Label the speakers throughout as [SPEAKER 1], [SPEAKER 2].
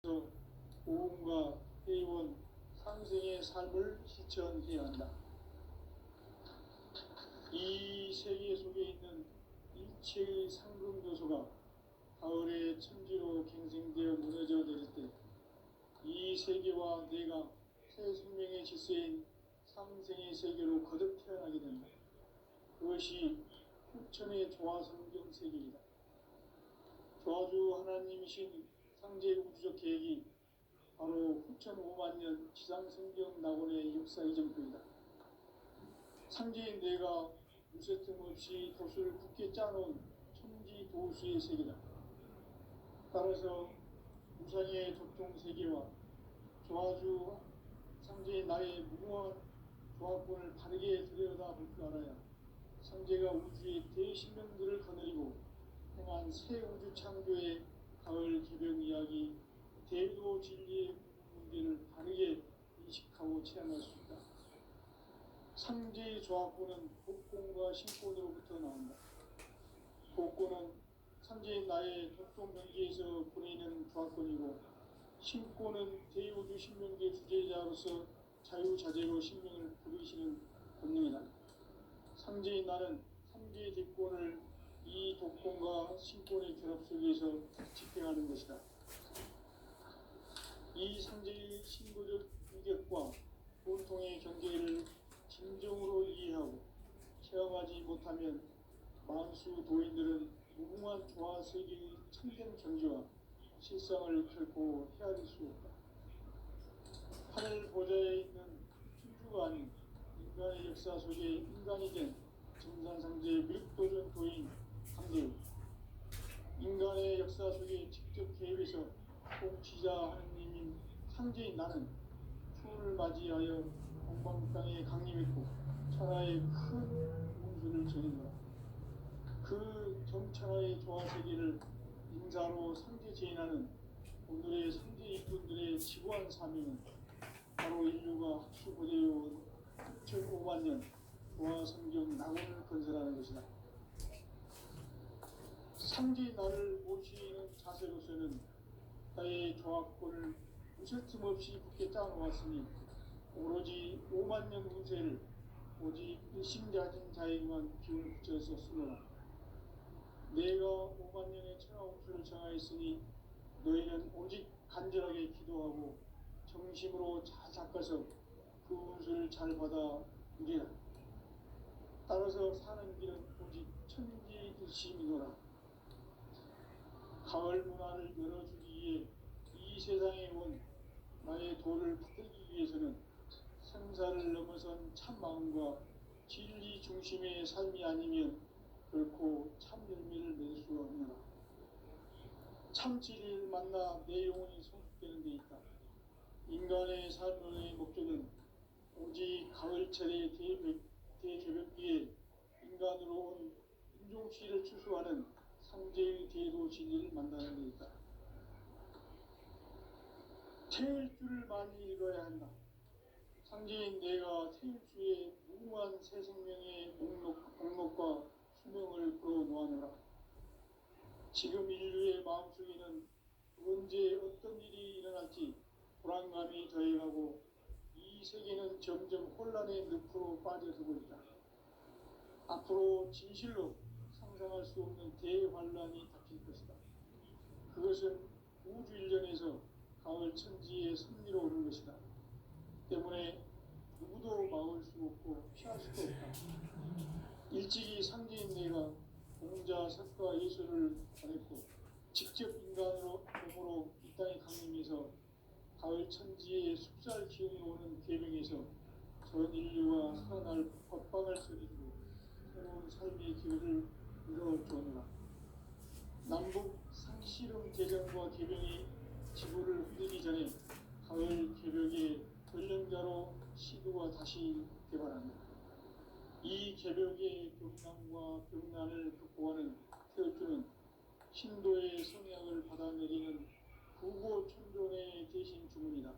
[SPEAKER 1] 고음과 회원 상생의 삶을 실천해야 한다. 이 세계 속에 있는 일체의 상금 요소가 가을의 천지로 갱생되어 무너져 내릴 때 이 세계와 내가 새 생명의 질서인 상생의 세계로 거듭 태어나게 된다. 그것이 후천의 조화성경 세계이다. 조화주 하나님이신 상제 우주적 계획이 바로 후천 5만 년 지상성경 낙원의 역사 이전표이다. 상제인 내가 무쇠 틈 없이 도수를 굳게 짜놓은 천지 도수의 세계다. 따라서 우상의 접종 세계와 조화주 상제인 나의 무궁한 조화권을 바르게 들여다볼 줄 알아야 상제가 우주의 대신명들을 거느리고 행한 새 우주 창조의 가을 개벽 이야기 대도 진리의 문제를 바르게 인식하고 체험할 수 있다. 상제의 조화권은 복권과 신권으로부터 나온다. 복권은 상제인 나의 독종 경지에서 보내는 조화권이고 신권은 대우주 신명계 주제자로서 자유자재로 신명을 부르시는 본능이다. 상제인 나는 상제의 대권을 이 독권과 신권의 결합 속에서 집행하는 것이다. 이 상제의 신도적 위격과 본통의 경계를 진정으로 이해하고 체험하지 못하면 만수 도인들은 무궁한 조화 세계의 참된 경지와 실상을 결코 헤아릴 수 없다. 하늘 보좌에 있는 천주가 아닌 인간의 역사 속에 인간이 된 정산상제의 밀도전 도인 강대우, 인간의 역사 속에 직접 개입해서 통치자 하느님인 상제인 나는 추운을 맞이하여 동방 땅에 강림했고 천하의 큰 운수를 전했노라. 그 정천하의 조화세계를 인사로 상제 제인하는 오늘의 상제 일꾼들의 지구한 사명은 바로 인류가 합수고대해온 2005만 년 조화성경 낙원을 건설하는 것이다. 상제 나를 모시는 자세로서는 나의 조화권을 무쇠 틈 없이 굳게 짜놓았으니 오로지 5만 년 운세를 오직 일심가진 자에게만 기운을 붙여서 쓰노라. 내가 5만 년의 천하 운수를 정하였으니 너희는 오직 간절하게 기도하고 정심으로 잘 닦아서 그 운수를 잘 받아 누리라. 따라서 사는 길은 오직 천지일심이노라. 가을 문화를 열어주기 위해 이 세상에 온 나의 도를 받들기 위해서는 생사를 넘어선 참마음과 진리 중심의 삶이 아니면 결코 참 열매를 낼 수가 없노라. 참 진리를 만나 내 영혼이 성숙되는 데 있다. 인간의 삶의 목적은 오직 가을철의 대개벽기에 인간으로 온 인종시를 추수하는 상제의 대도 진리를 만나는 데 있다. 태일 줄을 많이 읽어야 한다. 상제인 내가 태일주의 무궁한 새 생명의 목록과 수명을 풀어놓아노라. 지금 인류의 마음속에는 언제 어떤 일이 일어날지 불안감이 더해가고 이 세계는 점점 혼란의 늪으로 빠져들고 있다. 앞으로 진실로 상상할 수 없는 대환란이 닥칠 것이다. 그것은 우주 일련에서 가을 천지의 섭리로 오는 것이다. 때문에 누구도 막을 수 없고 피할 수도 없다. 일찍이 상제인 내가 공자, 석가, 예수를 보냈고 직접 인간으로 몸으로 이 땅에 강림해서 가을 천지의 숲살 기운이 오는 계명에서 전 인류와 살아날 법방을 써주고 새로운 삶의 기회를 이뤄주었노라. 남북 상씨름 대전과 개병이 지구를 흔들기 전에 가을 개벽의 전령자로 시도가 다시 개발한다. 이 개벽의 병난과 병난을 극복하는 태어주는 신도의 성약을 받아내리는 구고천존의 대신 주문이다.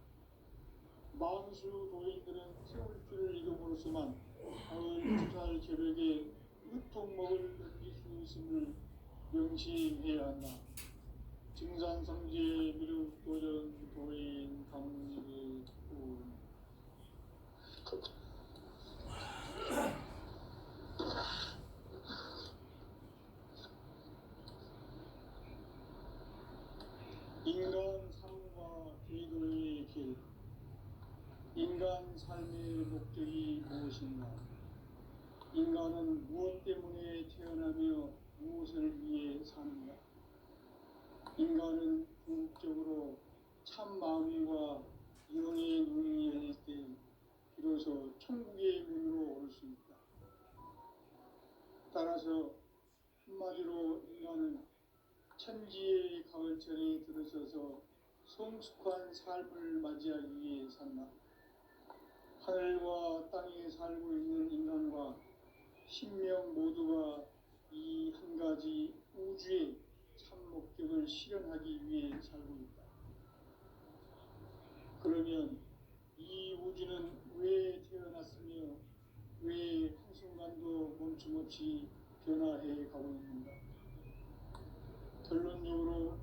[SPEAKER 1] 만수 도인들은 태울 줄을 이름으로서만 가을 주살 개벽에 으통 먹을 넘길 수 있음을 명심해야 한다. 증산성제 미륵도전 인간 삶과 계도의 길, 인간 삶의 목적이 무엇인가? 인간은 무엇 때문에 태어나며 무엇을 위해 사는가? 인간은 궁극적으로 참 마음과 영의 눈이 열릴 때 비로소 천국의 문으로 오를 수 있다. 따라서 한마디로 인간은 천지의 가을철에 들어서서 성숙한 삶을 맞이하기 위해 산다. 하늘과 땅에 살고 있는 인간과 신명 모두가 이 한 가지 우주의 참 목적을 실현하기 위해 살고 있다. 그러면 이 우주는 왜 태어났으며 왜 한순간도 멈춤없이 변화해 가고 있는가? 결론적으로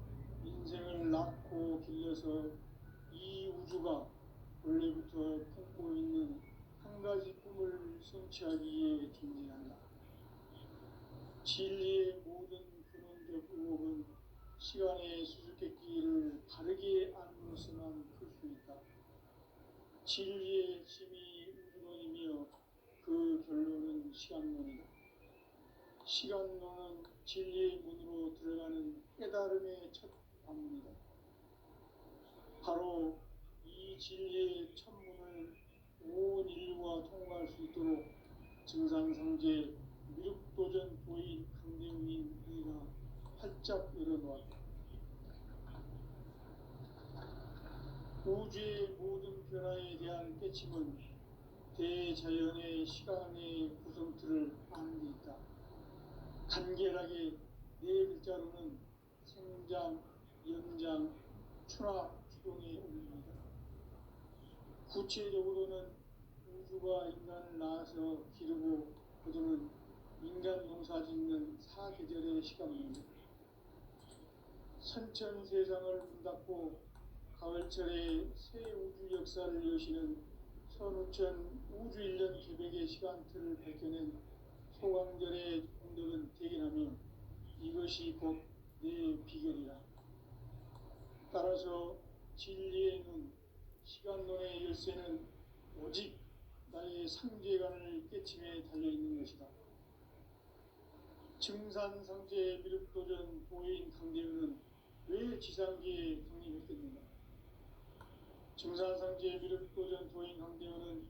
[SPEAKER 1] 인생을 낳고 길러서 이 우주가 원래부터 품고 있는 한 가지 꿈을 성취하기 위해 존재한다. 진리의 모든 근원적 의혹은 시간의 수수께끼를 바르게 알므로서만 풀 수 있다. 진리의 핵심이 우주론이며 그 결론은 시간론이다. 시간론은 진리의 문으로 들어가는 깨달음의 첫 관문이다. 바로 이 진리의 첫 문을 온 인류가 통과할 수 있도록 증산상제 미륵도전 도인 강대웅인 이가 활짝 열어놓았다. 우주의 모든 변화에 대한 깨침은 대자연의 시간의 구성틀을 아는 데 있다. 간결하게 네 글자로는 생장, 연장, 추락, 추동의 원리입니다. 구체적으로는 우주가 인간을 낳아서 기르고 거두는 인간 농사 짓는 사계절의 시간입니다. 선천 세상을 문 닫고 가을철에 새 우주 역사를 여시는 선우천 우주 1년 계백의 시간틀을 밝혀낸 소강절의 공덕은 대견하며 이것이 곧 내 비결이라. 따라서 진리의 눈, 시간론의 열쇠는 오직 나의 상제관을 깨침에 달려있는 것이다. 증산상제 미륵도전 도인 강대우는 왜 지상계에 강림했겠는가? 증산상제 미륵도전 도인 강대우는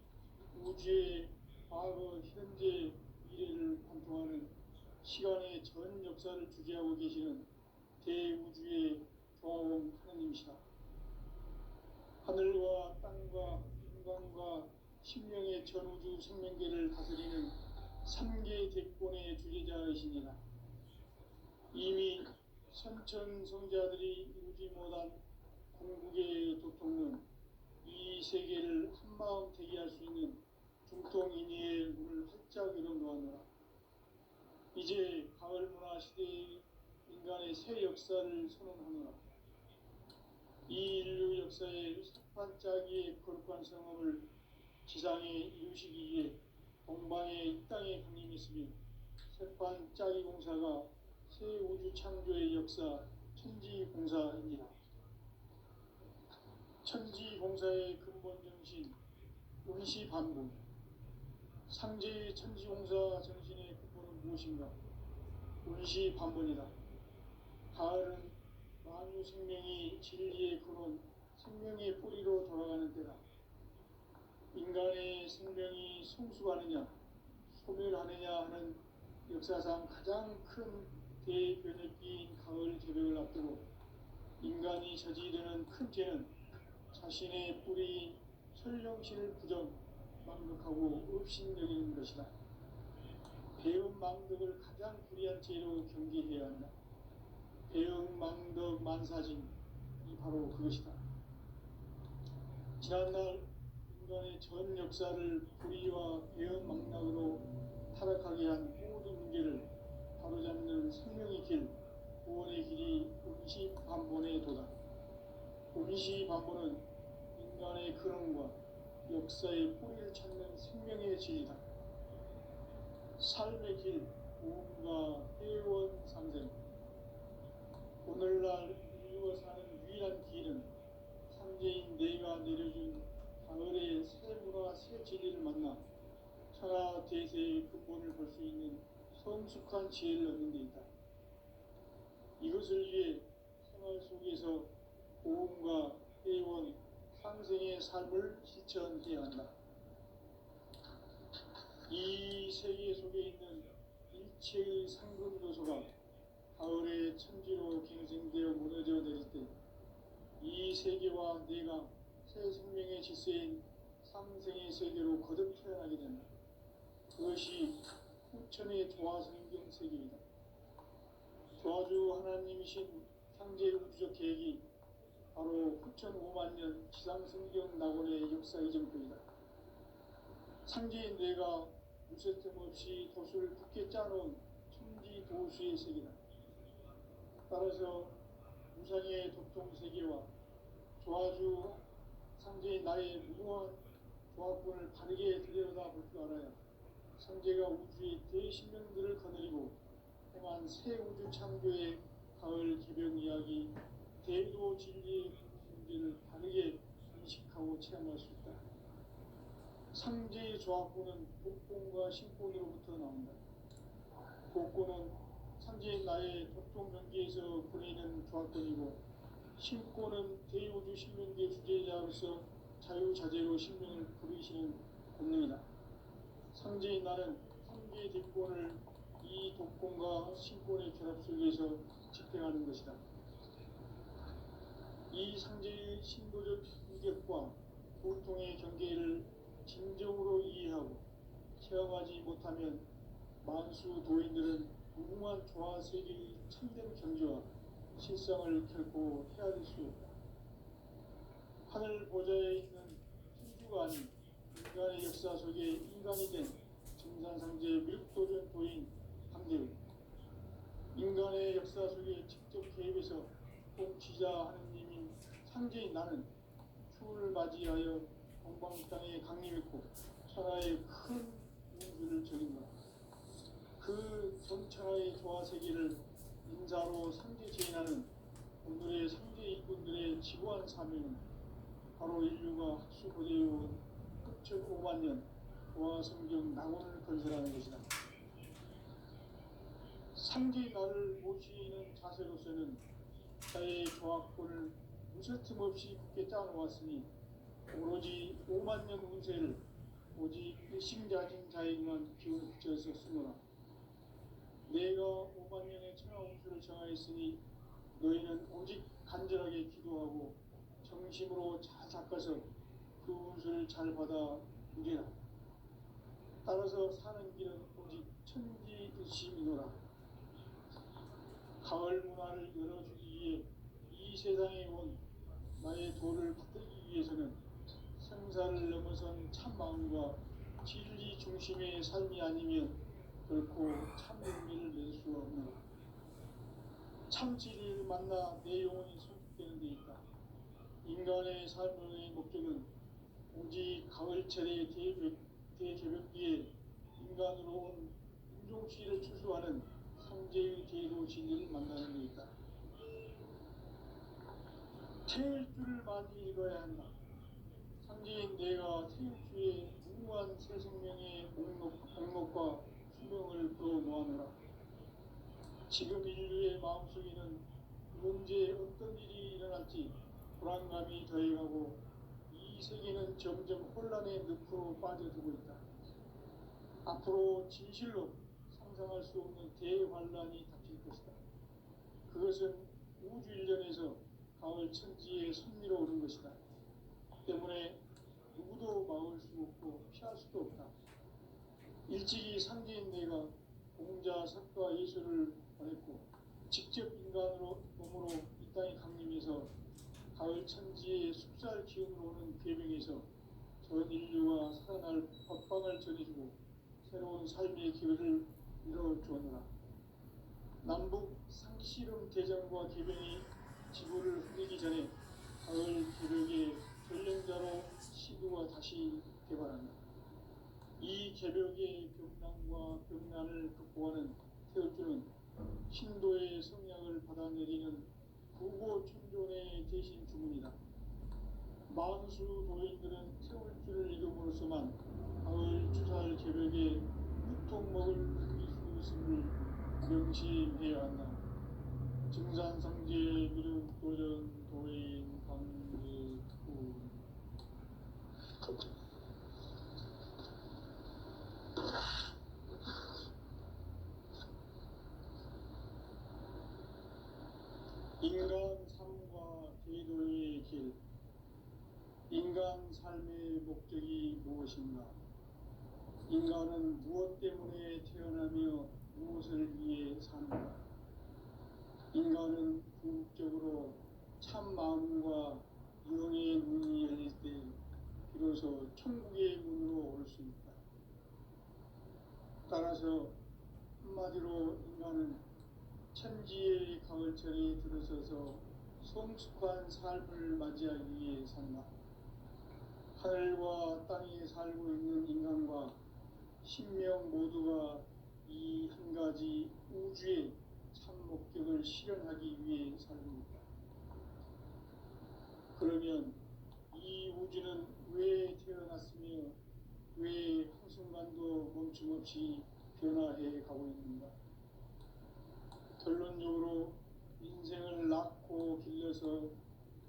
[SPEAKER 1] 우주의 과거, 현재, 미래를 관통하는 시간의 전 역사를 주재하고 계시는 대우주의 조화원 하느님이시다. 하늘과 땅과 인간과 신명의 전우주 생명계를 다스리는 3계 대권의 주재자이시니라. 이미 선천성자들이 이루지 못한 궁극의 도통은 이 세계를 한마음 되게 할 수 있는 중통인의의 문을 활짝 열어놓았노라. 이제 가을 문화 시대의 인간의 새 역사를 선언하노라. 이 인류 역사의 반짝이의 거룩한 성업을 지상에 이루시기 위해 동방의 이 땅에 강림했으며 새반짝이 공사가 새 우주 창조의 역사 천지공사입니다. 천지공사의 근본 정신 운시반분. 상제의 천지공사 정신의 근본은 무엇인가? 운시반분이다. 가을은 만유 생명이 진리의 근원, 생명의 뿌리로 돌아가는 때다. 인간의 생명이 성숙하느냐, 소멸하느냐 하는 역사상 가장 큰 대변혁기인 가을 개벽을 앞두고 인간이 저지르는 큰 죄는 자신의 뿌리인 설령신을 부정, 망덕하고 업신여기는 것이다. 배은 망덕을 가장 불의한 죄로 경계해야 한다. 배은 망덕 만사진이 바로 그것이다. 지난날 인간의 전 역사를 불의와 배은 망락으로 타락하게 한 모든 문제를 바로잡는 생명의 길, 구원의 길이 운시반본의 도다. 운시반본은 인간의 근원과 역사의 뿌리를 찾는 생명의 진리다. 삶의 길, 무언가 회원 상생. 오늘날 인류가 사는 유일한 내려준 가을의 새 문화 새 진리를 만나 천하 대세의 근본을 볼 수 있는 성숙한 지혜를 얻는 데 있다. 이것을 위해 생활 속에서 고음과 회원, 상생의 삶을 실천해야 한다. 이 세계 속에 있는 일체의 상급 요소가 가을의 천지로 갱생되어 무너져 내릴 때 이 세계와 내가 새 생명의 질서인 상생의 세계로 거듭 태어나게 된다. 그것이 후천의 조화성경 세계이다. 조화주 하나님이신 창제 우주적 계획이 바로 후천 5만 년 지상성경 낙원의 역사 이전표이다. 창제인 내가 무쇠틈 없이 도수를 굳게 짜놓은 천지 도수의 세계다. 따라서 무상의 도통 세계와 조화주 창제인 나의 무궁한 조화권을 바르게 들여다볼 줄 알아야 성제가 우주의 대신명들을 거느리고 행한 새 우주 창조의 가을 기병 이야기 대도 진리의 문제를 바르게 인식하고 체험할 수 있다. 상제의 조합권은 복권과 신권으로부터 나온다. 복권은 상제인 나의 독종 경계에서 보내는 조합권이고, 신권은 대우주 신명계 주제자로서 자유자재로 신명을 부르시는 본능이다. 상제인 나는 상계 대권을 이 독권과 신권의 결합 속에서 집행하는 것이다. 이 상제의 신도적 인격과 보통의 경계를 진정으로 이해하고 체험하지 못하면 만수 도인들은 무궁한 조화 세계의 참된 경지와 실상을 결코 헤아릴 수 없다. 하늘 보좌에 있는 천주가 아닌 인간의 역사 속에 인간이 된 증산상제 밀도전 도인 황대의 인간의 역사 속에 직접 개입해서 통치자 하느님인 상제인 나는 추을 맞이하여 동방 땅에 강림했고 천하의 큰 우주를 전인다. 그 전천하의 조화 세계를 인자로 상제 제인하는 오늘의 상제 일꾼들의 지구한 사명은 바로 인류가 학수고대해온 흑천 5만 년 조화 성경 낙원을 건설하는 것이다. 상제의 나를 모시는 자세로서는 자의 조합권을 무쇠틈 없이 굳게 짜놓았으니 오로지 5만 년 운세를 오직 일심자진 자에게만 기운을 붙여서 쓰노라. 내가 5만 년의 천하 운수를 정하였으니 너희는 오직 간절하게 기도하고 정심으로 잘 닦아서 그 운수를 잘 받아 누리라. 따라서 사는 길은 오직 천지의심이노라. 가을 문화를 열어주기 위해 이 세상에 온 나의 도를 받들기 위해서는 생사를 넘어선 참마음과 진리 중심의 삶이 아니면 결코 참 의미를 낼 수 없노라. 참 진리를 만나 내 영혼이 성숙되는 데 있다. 인간의 삶의 목적은 오직 가을철의 대개벽기에 인간으로 온 인종씨를 추수하는 상제의 대도 진리를 만나는 데 있다. 태울 줄을 많이 읽어야 한다. 상제인 내가 태울주의 무궁한 새 생명의 목록과 수명을 불어놓아노라. 지금 인류의 마음속에는 언제 어떤 일이 일어날지 불안감이 더해가고 이 세계는 점점 혼란의 늪으로 빠져들고 있다. 앞으로 진실로 상상할 수 없는 대환란이 닥칠 것이다. 그것은 우주 일전에서 가을 천지의 섭리로 오는 것이다. 때문에 누구도 막을 수 없고 피할 수도 없다. 일찍이 상제인 내가 공자, 석가, 예수를 보냈고 직접 인간으로 몸으로 이 땅에 강림해서 가을 천지의 숲살 기운으로 오는 계명에서 전 인류가 살아날 법방을 전해주고 새로운 삶의 기회를 이뤄주었노라. 남북 상씨름 대전과 계병이 지구를 흐리기 전에 가을 개벽의 전령자로 시도가 다시 개발한다. 이 개벽의 병난과 병난을 극복하는 태어주는 신도의 성약을 받아내리는 구고천존의 대신 주문이다. 만수 도인들은 태울 줄을 이름으로서만 가을 주살 개벽에 유통먹을 숨길 수 있음을 명심해야 한다. 증산상제 미륵 도전 도인 강제군. 인간 삶과 제도의 길. 인간 삶의 목적이 무엇인가? 인간은 무엇 때문에 태어나며 무엇을 위해 사는가? 인간은 궁극적으로 참 마음과 영의 문이 열릴 때 비로소 천국의 문으로 올 수 있다. 따라서 한마디로 인간은 천지의 가을철에 들어서서 성숙한 삶을 맞이하기 위해 산다. 하늘과 땅에 살고 있는 인간과 신명 모두가 이 한 가지 우주의 참 목적을 실현하기 위해 살고 있다. 그러면 이 우주는 왜 태어났으며 왜 한순간도 멈춤없이 변화해 가고 있는가? 결론적으로 인생을 낳고 길러서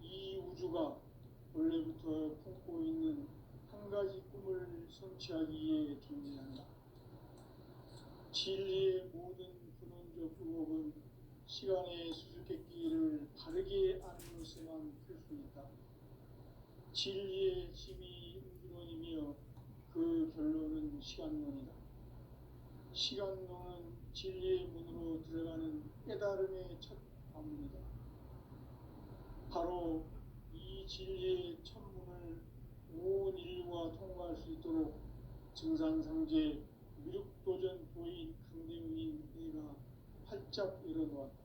[SPEAKER 1] 이 우주가 원래부터 품고 있는 한 가지 꿈을 성취하기 위해 존재한다. 진리의 모든 근원적 의혹은 시간의 수수께끼를 바르게 알므로서만 풀 수 있다. 진리의 힘이 우주론이며 그 결론은 시간론이다. 시간론은 진리의 문으로 들어가는 깨달음의 첫 관문이다. 바로 이 진리의 첫 문을 온 인류가 통과할 수 있도록 증산상제 미륵도전 도인 강대문인 내가 활짝 열어놓았다.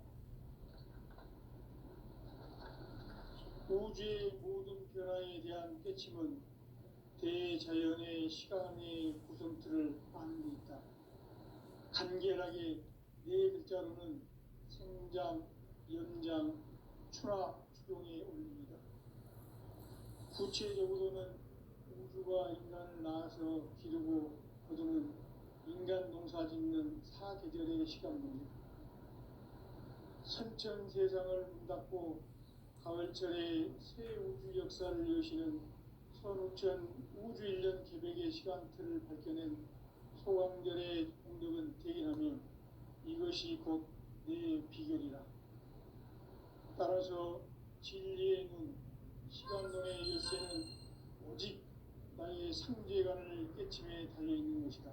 [SPEAKER 1] 우주의 모든 변화에 대한 깨침은 대자연의 시간의 구성틀을 아는 데 있다. 간결하게 네 글자로는 생장, 연장, 추락, 추동에 올립니다. 구체적으로는 우주가 인간을 낳아서 기르고 거두는 인간 농사 짓는 사계절의 시간입니다. 선천 세상을 문 닫고 가을철에 새 우주 역사를 여시는 선우천 우주 1년 개백의 시간틀을 밝혀낸 소강절의 공덕은 대견하며 이것이 곧 내 비결이라. 따라서 진리의 눈, 시간론의 열쇠는 오직 나의 상제관을 깨침에 달려있는 것이다.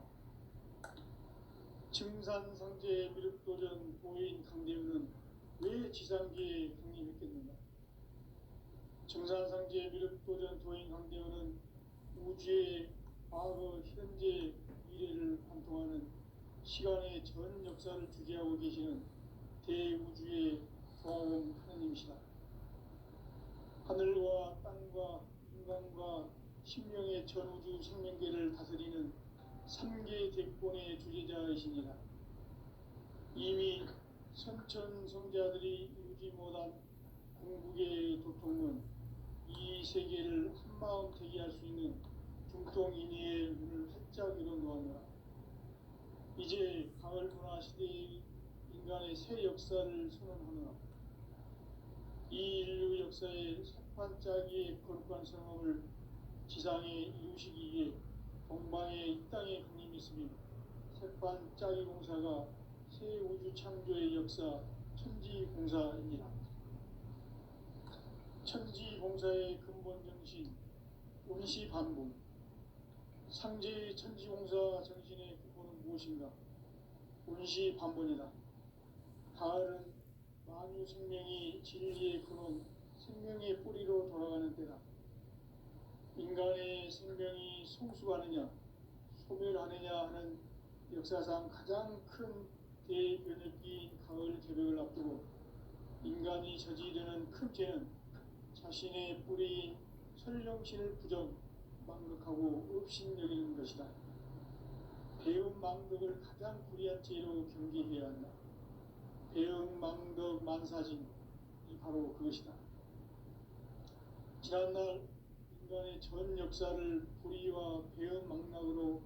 [SPEAKER 1] 증산상제 미륵도전 도인 강대문은 왜 지상계에 강림했겠는가? 증산상제 미륵도전 도인 강대문은 우주의 과거, 현재, 미래를 관통하는 시간의 전 역사를 주재하고 계시는 대우주의 조화원 하나님이시다. 하늘과 땅과 인간과 신명의 전우주 생명계를 다스리는 3계 대권의 주재자이시니라. 이미 선천성자들이 이루지 못한 궁극의 도통은 이 세계를 한마음 되게 할 수 있는 중통인의의 문을 활짝 열어놓았노라. 이제 가을 문화 시대의 인간의 새 역사를 선언하노라. 이 인류 역사의 석판짜기의 거룩한 성업을 지상에 이루시기 위해 동방의 이 땅에 강림했으며 석판짜기 공사가 새 우주 창조의 역사 천지공사입니다. 천지공사의 근본 정신 운시반복. 상제의 천지공사 정신의 근본은 무엇인가? 운시반본이다. 가을은 만유 생명이 진리의 근원, 생명의 뿌리로 돌아가는 때다. 인간의 생명이 성숙하느냐, 소멸하느냐 하는 역사상 가장 큰 대변혁기인 가을 개벽을 앞두고 인간이 저지르는 큰 죄는 자신의 뿌리인 설령신을 부정, 망극하고 업신여기는 것이다. 배움 망덕을 가장 불의한 죄로 경계해야 한다. 배움 망덕 만사진이 바로 그것이다. 지난날 인간의 전 역사를 불의와 배은망락으로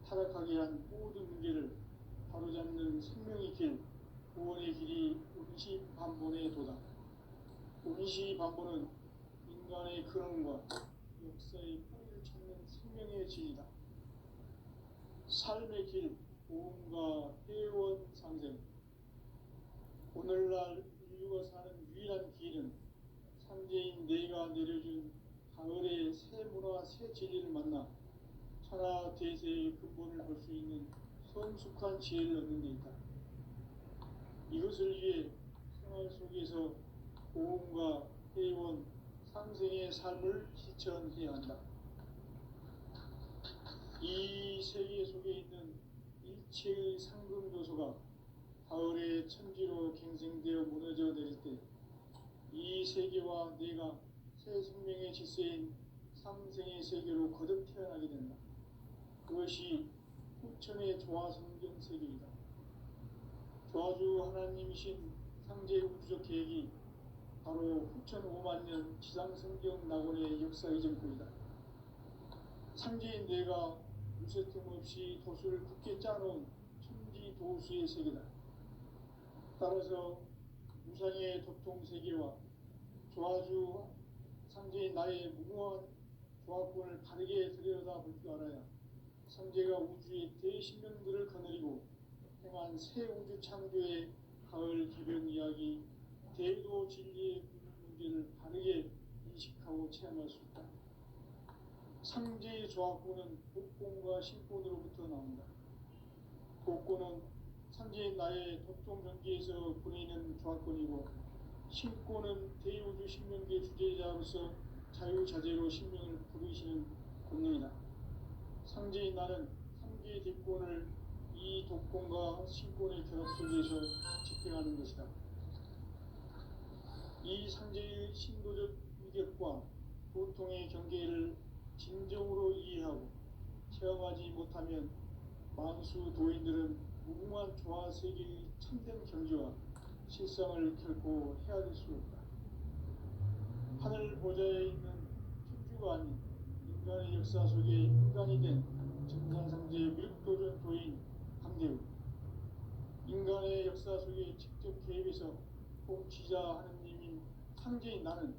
[SPEAKER 1] 타락하게 한 모든 문제를 바로잡는 생명의 길, 구원의 길이 운시반본에 도다. 운시반본은 인간의 근원과 역사의 뿌리를 찾는 생명의 진이다. 삶의 길, 보험과 회원 상생. 오늘날 인류가 사는 유일한 길은 상제인 내가 내려준 가을의 새 문화, 새 진리를 만나 천하 대세의 근본을 볼 수 있는 성숙한 지혜를 얻는 데 있다. 이것을 위해 생활 속에서 보험과 회원, 상생의 삶을 실천해야 한다. 이 세계 속에 있는 일체의 상금 요소가 가을의 천지로 갱생되어 무너져 내릴 때 이 세계와 내가 새 생명의 질서인 상생의 세계로 거듭 태어나게 된다. 그것이 후천의 조화성경 세계이다. 조화주 하나님이신 상제 우주적 계획이 바로 후천 5만 년 지상성경 낙원의 역사 이전부이다. 상제인 내가 무쇠틈 없이 도수를 굳게 짜놓은 천지 도수의 세계다. 따라서 무상의 도통 세계와 조화주 상제인 나의 무궁한 조화권을 바르게 들여다볼 줄 알아야 상제가 우주의 대신명들을 거느리고 행한 새 우주 창조의 가을 기변 이야기, 대도 진리의 문제를 바르게 인식하고 체험할 수 있다. 상제의 조화권은 복권과 신권으로부터 나온다. 복권은 상제인 나의 도통 전기에서 보내는 조화권이고, 신권은 대우주 신명계 주제자로서 자유자재로 신명을 부르시는 권능이다. 상제인 나는 상제의 대권을 이 독권과 신권의 결합 속에서 집행하는 것이다. 이 상제의 신도적 위격과 보통의 경계를 진정으로 이해하고 체험하지 못하면 만수 도인들은 무궁한 조화 세계의 참된 경지와 실상을 결코 헤아릴 수 없다. 하늘 보좌에 있는 천주가 아닌 인간의 역사 속에 인간이 된 정산상제의 밀도전 도인 강대우, 인간의 역사 속에 직접 개입해서 통치자 하느님인 상제인 나는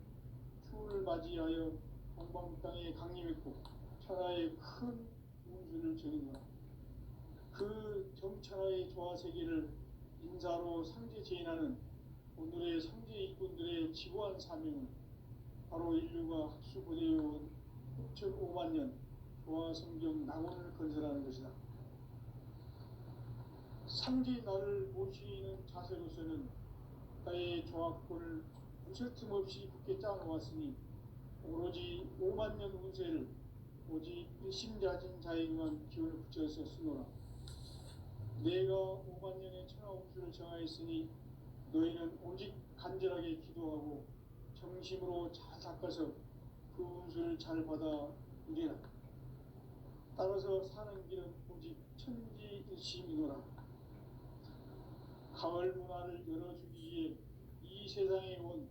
[SPEAKER 1] 추을 맞이하여 동방 땅에 강림했고 천하의 큰 운수를 전인다. 그 정천하의 조화 세계를 인사로 상제 제인하는 오늘의 상제 일꾼들의 지고한 사명은 바로 인류가 학수고대해온 6,5만 년 조화 성경 낙원을 건설하는 것이다. 상제 나를 모시는 자세로서는 나의 조화권을 무쇠틈 없이 굳게 짜놓았으니 오로지 5만 년 운세를 오직 일심자진 자에게만 기운을 붙여서 쓰노라. 내가 5만 년의 천하 운수를 정하였으니 너희는 오직 간절하게 기도하고 정심으로 잘 닦아서 그 운수를 잘 받아 누리라. 따라서 사는 길은 오직 천지일심이노라. 가을 문화를 열어주기 위해 이 세상에 온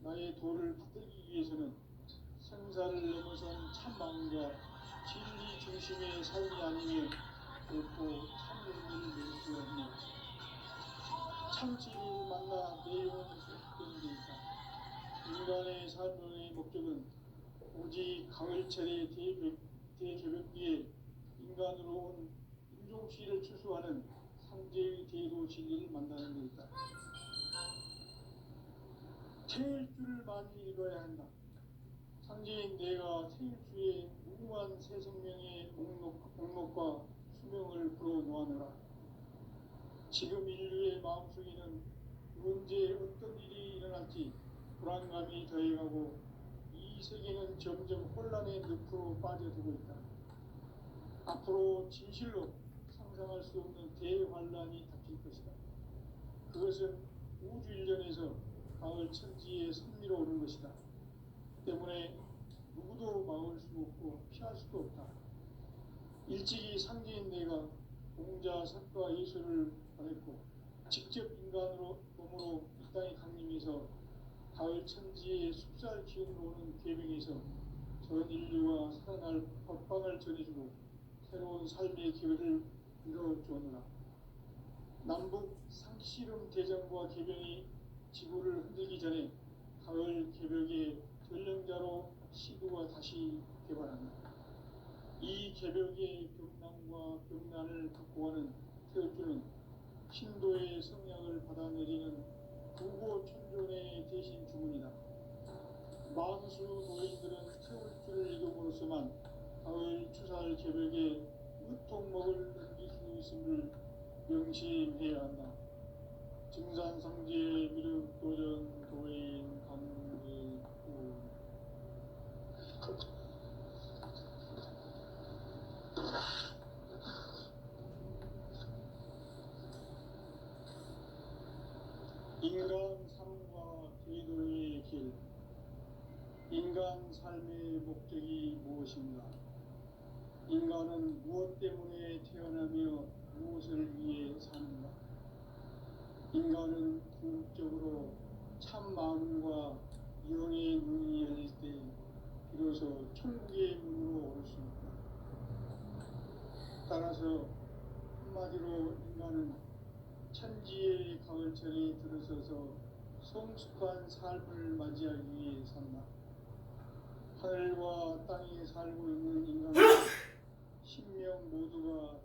[SPEAKER 1] 나의 도를 받들기 위해서는 생사를 넘어선 참 마음과 진리 중심의 삶이 아니면 결코 참 용기를 낼 수 없는 참 진리를 만나 내 영혼을 소식되는 데 있다. 인간의 삶의 목적은 오직 가을철의 대개벽기에 인간으로 온 인종씨를 추수하는 상제의 대도 진리를 만나는 데 있다. 태일주를 많이 읽어야 한다. 상제인 내가 태일주의 무궁한 새 생명의 목록과 수명을 불어놓아노라. 지금 인류의 마음속에는 언제 어떤 일이 일어날지 불안감이 더해가고 이 세계는 점점 혼란의 늪으로 빠져들고 있다. 앞으로 진실로 상상할 수 없는 대환란이 닥칠 것이다. 그것은 우주 일련에서 가을 천지에 선미로 오는 것이다. 때문에 누구도 막을 수 없고 피할 수도 없다. 일찍이 상제인 내가 공자, 석가, 예수를 보냈고 직접 인간으로 몸으로 이 땅에 강림해서 가을 천지의 숲살 기운으로 오는 계명에서 전 인류와 살아날 법방을 전해주고 새로운 삶의 기회를 열어주었노라. 남북 상씨름 대전과 개병이 지구를 흔들기 전에 가을 개벽의 전령자로 시도가 다시 개발한다. 이 개벽의 벽난과 벽난을 바꿔가는 태엽주는 신도의 성약을 받아내리는 부고 천존의 대신 주문이다. 만수 노인들은 태엽주를 이름으로서만 가을 추살 개벽에 으통먹을 넘길 수 있음을 명심해야 한다. 증산상제 미륵도전 도인 강의구 인간 삶과 제도의 길. 인간 삶의 목적이 무엇인가? 인간은 무엇 때문에 태어나며 무엇을 위해 사는가? 인간은 궁극적으로 참 마음과 영의 문이 열릴 때 비로소 천국의 문으로 올 수 있다. 따라서 한마디로 인간은 천지의 가을철에 들어서서 성숙한 삶을 맞이하기 위해 산다. 하늘과 땅에 살고 있는 인간은 신명 모두가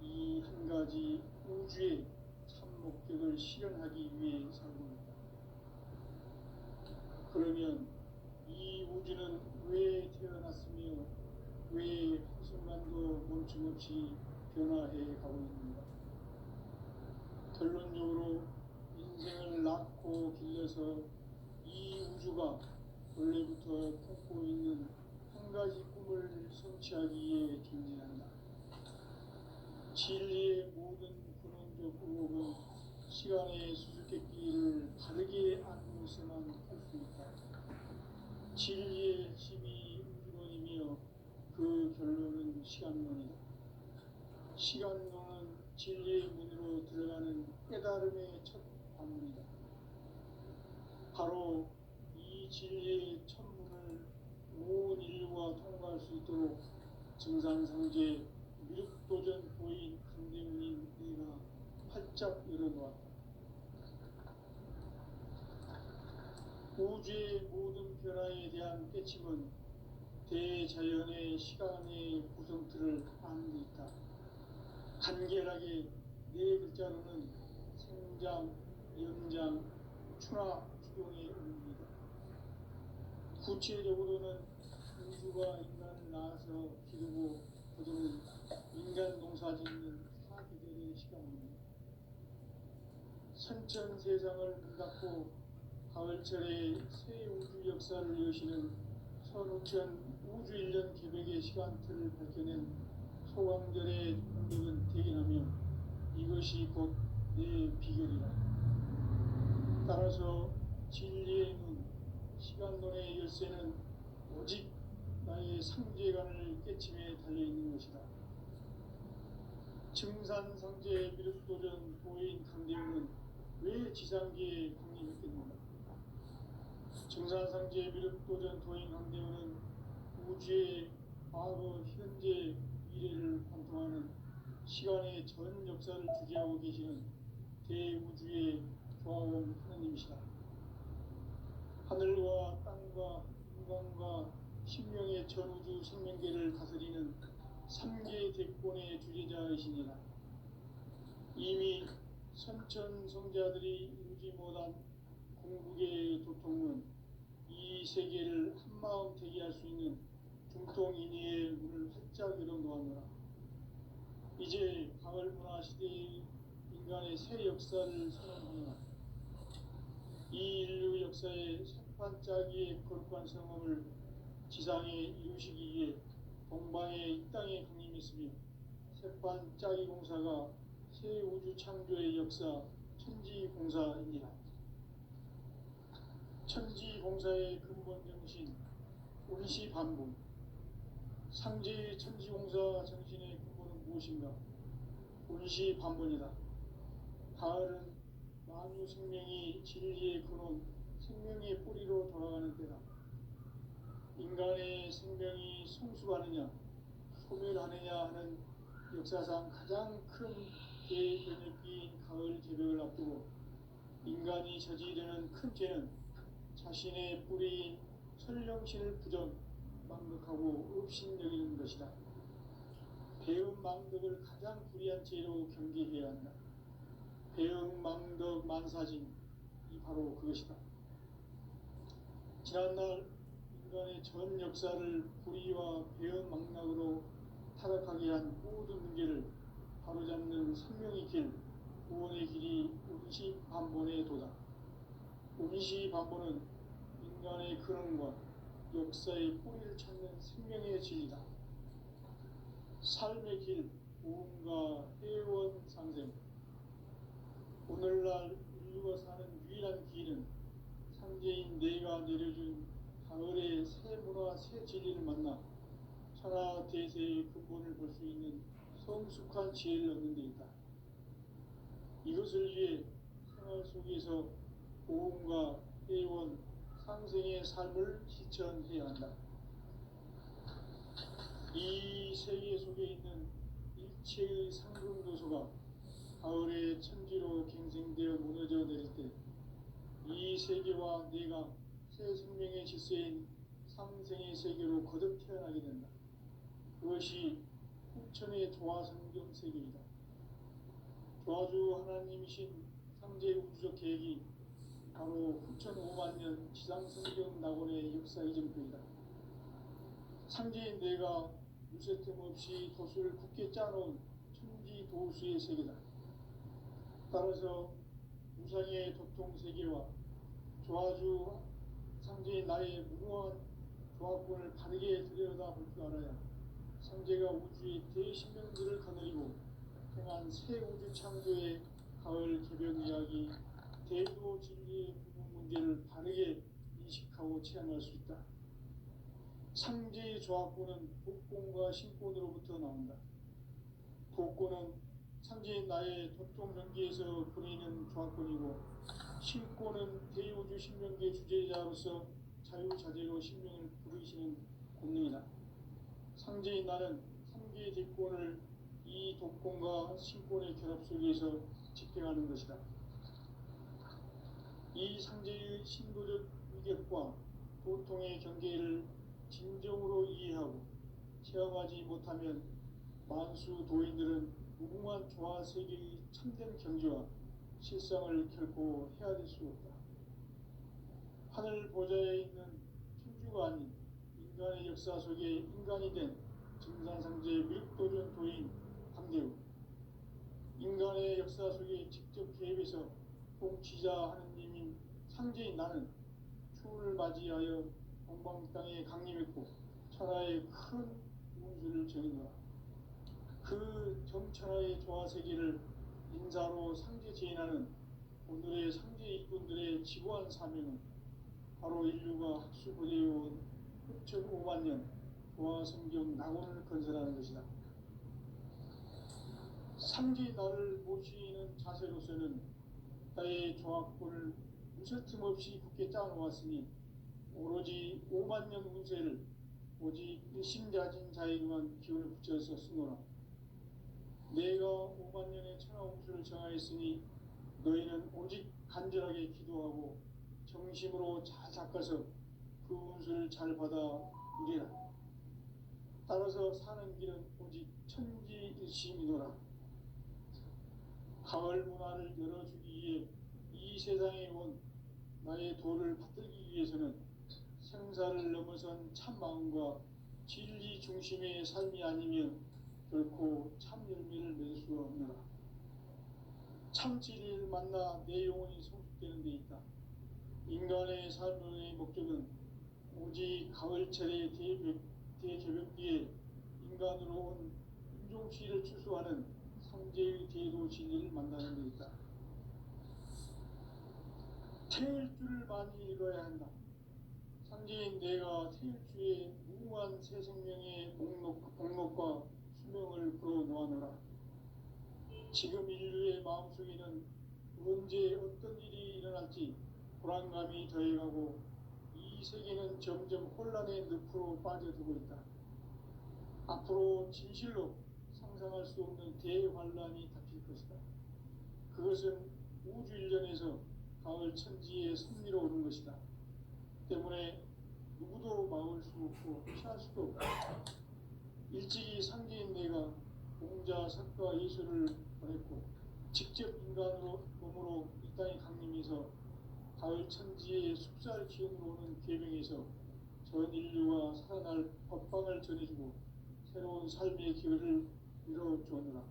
[SPEAKER 1] 이 한 가지 우주의 참 목적을 실현하기 위해 살고 있다. 그러면 이 우주는 왜 태어났으며 왜 한순간도 멈춤없이 변화해 가고 있는가? 결론적으로 인생을 낳고 길러서 이 우주가 원래부터 품고 있는 한 가지 꿈을 성취하기 위해 존재한다. 진리의 모든 근원적 의혹은 시간의 수수께끼를 바르게 알고 있어만 할 수 있다. 진리의 핵심이 우주론이며 그 결론은 시간론이다. 시간론은 진리의 문으로 들어가는 깨달음의 첫 방문이다. 바로 이 진리의 천문을 온 인류가 통과할 수 있도록 증산상제 미륵도전 도인 강대훈인 내가 활짝 열어놓았다. 우주의 모든 변화에 대한 깨침은 대자연의 시간의 구성틀을 아는 데 있다. 간결하게 네 글자로는 생장, 연장, 추나 추동의 의미이다. 구체적으로는 우주가 인간을 낳아서 기르고 거두는 인간 농사 짓는 사계절의 시간입니다. 선천 세상을 문 닫고 가을철에 새 우주 역사를 여시는 선우천 우주 1년 개벽의 시간틀을 밝혀낸 소강절의 공덕은 대견하며 이것이 곧 내 비결이다. 따라서 진리의 눈, 시간론의 열쇠는 오직 나의 상제관을 깨침에 달려있는 것이다. 증산상제 미륵도전 도인 강대훈은 왜 지상계에 강림했겠는가? 증산상제 미륵도전 도인 강대훈은 우주의 과거, 현재, 미래를 관통하는 시간의 전 역사를 주재하고 계시는 대우주의 조화원 하느님이시다. 하늘과 땅과 인간과 신명의 전우주 생명계를 다스리는 3계 대권의 주제자이시니라. 이미 선천 성자들이 이루지 못한 궁극의 도통은 이 세계를 한마음 되게 할 수 있는 중통인의의 문을 활짝 열어놓았노라. 이제 가을 문화 시대의 인간의 새 역사를 선언하노라. 이 인류 역사의 새반짝이의 거룩한 성험을 지상에 이루시기 위해 동방의 이 땅에 강림했으며 새반짝이 공사가 새 우주 창조의 역사 천지공사입니다. 천지공사의 근본 정신 운시반분. 상제의 천지공사 정신의 근본은 무엇인가? 운시반분이다. 가을은 만유 생명이 진리의 근원, 생명의 뿌리로 돌아가는 때다. 인간의 생명이 성숙하느냐 소멸하느냐 하는 역사상 가장 큰 대변혁기인 가을 개벽을 앞두고 인간이 저지르는 큰 죄는 자신의 뿌리인 설령신을 망각하고 업신여기는 것이다. 배은망덕을 가장 불의한 죄로 경계해야 한다. 배은망덕 만사진이 바로 그것이다. 지난날 인간의 전 역사를 불의와 배은망락으로 타락하게 한 모든 문제를 바로잡는 생명의 길, 구원의 길이 운시반본의 도다. 운시반본은 인간의 근원과 역사의 뿌리를 찾는 생명의 진리다. 삶의 길, 구원과 회원 상생. 오늘날 인류가 사는 유일한 길은 상제인 내가 내려준 가을의 새 문화, 새 진리를 만나 천하 대세의 근본을 볼 수 있는 성숙한 지혜를 얻는 데 있다. 이것을 위해 생활 속에서 보험과 회원, 상생의 삶을 실천해야 한다. 이 세계 속에 있는 일체의 상금도서가 가을의 천지로 갱생되어 무너져 내릴 때 이 세계와 내가 새 생명의 질서인 상생의 세계로 거듭 태어나게 된다. 그것이 후천의 조화성경 세계이다. 조화주 하나님이신 상제 우주적 계획이 바로 후천 5만 년 지상성경 낙원의 역사 이전표이다. 상제인 내가 무쇠틈 없이 도수를 굳게 짜놓은 천지 도수의 세계다. 따라서 무상의 도통 세계와 조화주 상제인 나의 무궁한 조화권을 바르게 들여다볼 줄 알아야 상제가 우주의 대신명들을 거느리고 행한 새 우주 창조의 가을 개벽 이야기, 대도 진리의 부분 문제를 바르게 인식하고 체험할 수 있다. 상제의 조화권은 복권과 신권으로부터 나온다. 복권은 상제인 나의 도통 명기에서 보내는 조화권이고 신권은 대우주 신명기의 주제자로서 자유자재로 신명을 부르시는 권능이다. 상제인 나는 상계의 대권을 이 독권과 신권의 결합 속에서 집행하는 것이다. 이 상제의 신도적 위격과 도통의 경계를 진정으로 이해하고 체험하지 못하면 만수 도인들은 무궁한 조화 세계의 참된 경지와 실상을 결코 헤아릴 수 없다. 하늘 보좌에 있는 천주가 아닌 인간의 역사 속에 인간이 된 증산상제 밀도전 도인 강대우, 인간의 역사 속에 직접 개입해서 통치자 하느님인 상제인 나는 추운을 맞이하여 동방 땅에 강림했고 천하의 큰 운수를 정인노라. 그 정천하의 조화 세계를 인사로 상제 제인하는 오늘의 상제 일꾼들의 지고한 사명은 바로 인류가 학수부대해온 후천 5만 년 조화성경 낙원을 건설하는 것이다. 상제의 나를 모시는 자세로서는 나의 조화권을 무쇠틈 없이 굳게 짜놓았으니 오로지 5만 년 운세를 오직 일심자진 자에게만 기운을 붙여서 쓰노라. 내가 5만 년의 천하 운수를 정하였으니 너희는 오직 간절하게 기도하고 정심으로 잘 닦아서 그 운수를 잘 받아 누리라. 따라서 사는 길은 오직 천지일심이노라. 가을 문화를 열어주기 위해 이 세상에 온 나의 도를 받들기 위해서는 생사를 넘어선 참 마음과 진리 중심의 삶이 아니면 결코 참 열매를 맺을 수가 없노라. 참 진리를 만나 내 영혼이 성숙되는 데 있다. 인간의 삶의 목적은 오직 가을철의 대개벽기에 인간으로 온 인종시를 추수하는 상제의 대도 진리를 만나는 데 있다. 태일주를 많이 읽어야 한다. 상제인 내가 태일주의 무궁한 새 생명의 목록과 수명을 풀어놓아노라. 지금 인류의 마음속에는 언제 어떤 일이 일어날지 불안감이 더해가고 이 이 세계는 점점 혼란의 늪으로 빠져들고 있다. 앞으로 진실로 상상할 수 없는 대환란이 닥칠 것이다. 그것은 우주 일련에서 가을 천지에 섭리로 오는 것이다. 때문에 누구도 막을 수 없고 피할 수도 없다. 일찍이 상제인 내가 공자, 석가, 예수를 보냈고 직접 인간으로 몸으로 이 땅에 강림해서 가을 천지의 숲살 기운으로 오는 계명에서 전 인류가 살아날 법방을 전해주고 새로운 삶의 기회를 이뤄주느라.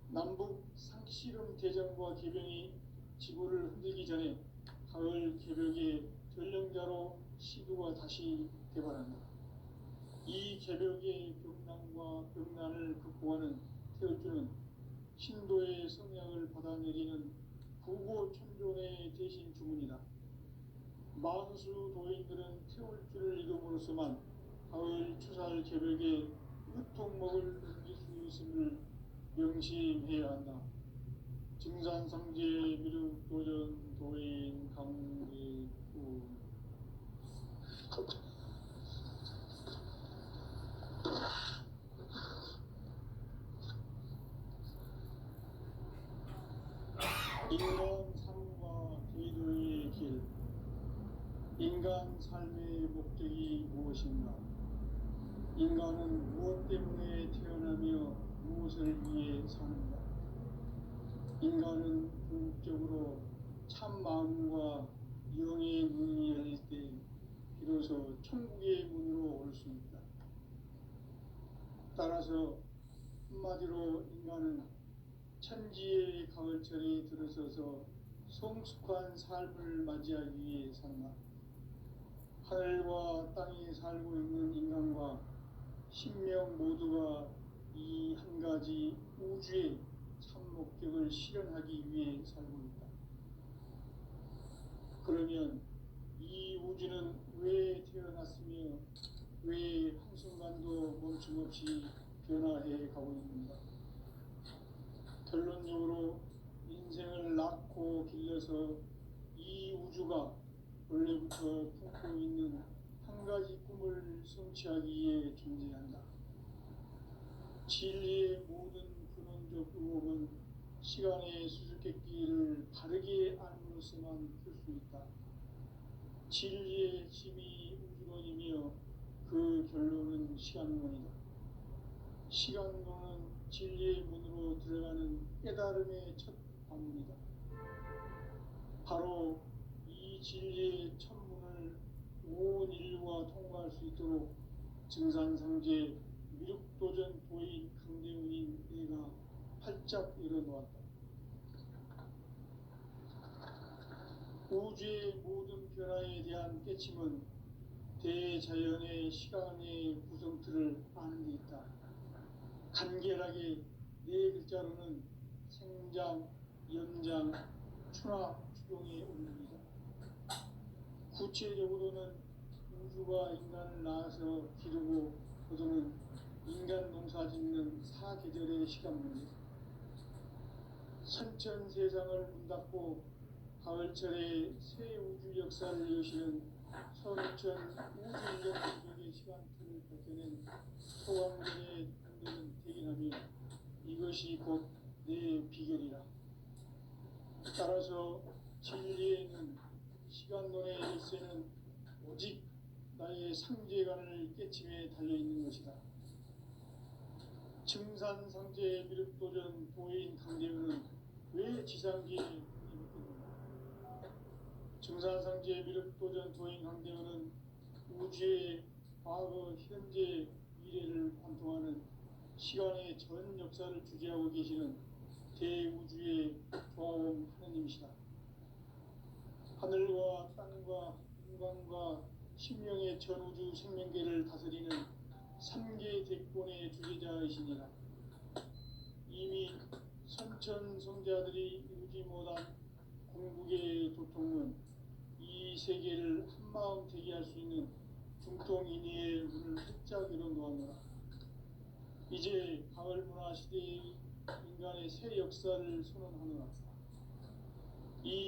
[SPEAKER 1] 남북 상씨름 대전과 계병이 지구를 흔들기 전에 가을 개벽의 전령자로 시두가 다시 개발한다. 이 개벽의 병난과 병난을 극복하는 태울주는 신도의 성약을 받아내리는 부고천존의 대신 주문이다. 만수 도인들은 태울주를 이름으로서만 가을 추살 개벽의 으통목을 넘길 수 있음을 명심해야 한다. 증산상제 미륵도전 도인 강대구. 인간 삶과 제도의 길. 인간 삶의 목적이 무엇인가? 인간은 무엇 때문에 태어나며 무엇을 위해 사는가? 인간은 궁극적으로 참 마음과 영의 문이 열릴 때 비로소 천국의 문으로 올 수 있다. 따라서 한마디로 인간은 천지의 가을철에 들어서서 성숙한 삶을 맞이하기 위해 산다. 하늘과 땅에 살고 있는 인간과 신명 모두가 이 한 가지 우주의 참 목적을 실현하기 위해 살고 있다. 그러면 이 우주는 왜 태어났으며 왜 한순간도 멈춤없이 변화해 가고 있는가? 결론적으로 인생을 낳고 길러서 이 우주가 원래부터 품고 있는 한 가지 꿈을 성취하기 위해 존재한다. 진리의 모든 근원적 의혹은 시간의 수수께끼를 바르게 알므로서만 풀 수 있다. 진리의 핵심이 우주론이며 그 결론은 시간론이다. 시간론은 진리의 문으로 들어가는 깨달음의 첫 방문이다. 바로 이 진리의 천문을 온 인류가 통과할 수 있도록 증산상제 미륵도전 도인 강대훈인 내가 활짝 열어놓았다. 우주의 모든 변화에 대한 깨침은 대자연의 시간의 구성틀을 아는 데 있다. 간결하게 네 글자로는 생장, 연장, 추나 추동의 원리이다. 구체적으로는 우주가 인간을 낳아서 기르고 거두는 인간 농사 짓는 사계절의 시간문이다. 선천 세상을 문 닫고 가을철에 새 우주 역사를 여시는 선천 우주 인간 부족의 시간틀을 밝혀낸 소왕전의 공대는 대긴하며 이것이 곧 내 비결이라. 따라서 진리에는 시간론의 열쇠는 오직 나의 상제관을 깨침에 달려있는 것이다. 증산상제 미륵도전 도인 강대훈은 왜 지상기에 입었는가? 증산상제 미륵도전 도인 강대훈은 우주의 과거, 현재, 미래를 관통하는 시간의 전 역사를 주재하고 계시는 대우주의 조화원 하느님이시다. 하늘과 땅과 인간과 신명의 전우주 생명계를 다스리는 3개 대권의 주제자이시니라. 이미 선천 성자들이 이루지 못한 궁극의 도통은 이 세계를 한마음 되게 할 수 있는 중통인의의 문을 활짝 열어놓았노라. 이제 가을 문화 시대의 인간의 새 역사를 선언하노라.